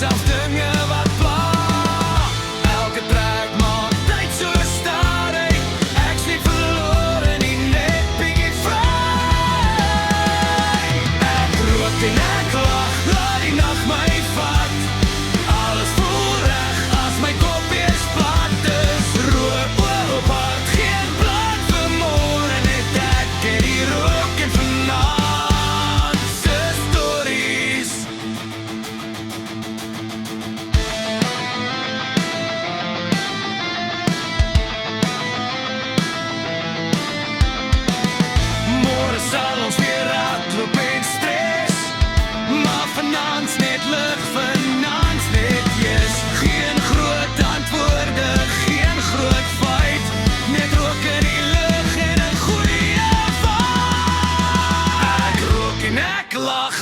selfs dinge wat pla. Elke trek maak tyd so stadig. Ek sien verlore nie net bietjie vry. Ek rook en ek lag, laat die nag my vat. Alles voel reg as my kop weer plat is. Rook oop hart, geen plan vir môre, net ek en die rook en vanaand se stories. Môre sal ons weer hardloop en stres, maar vanaand net lig, vanaand net yes. Geen groot antwoorde, geen groot fight, net rook in die lug en 'n goeie vibe. Ek rook en ek lag,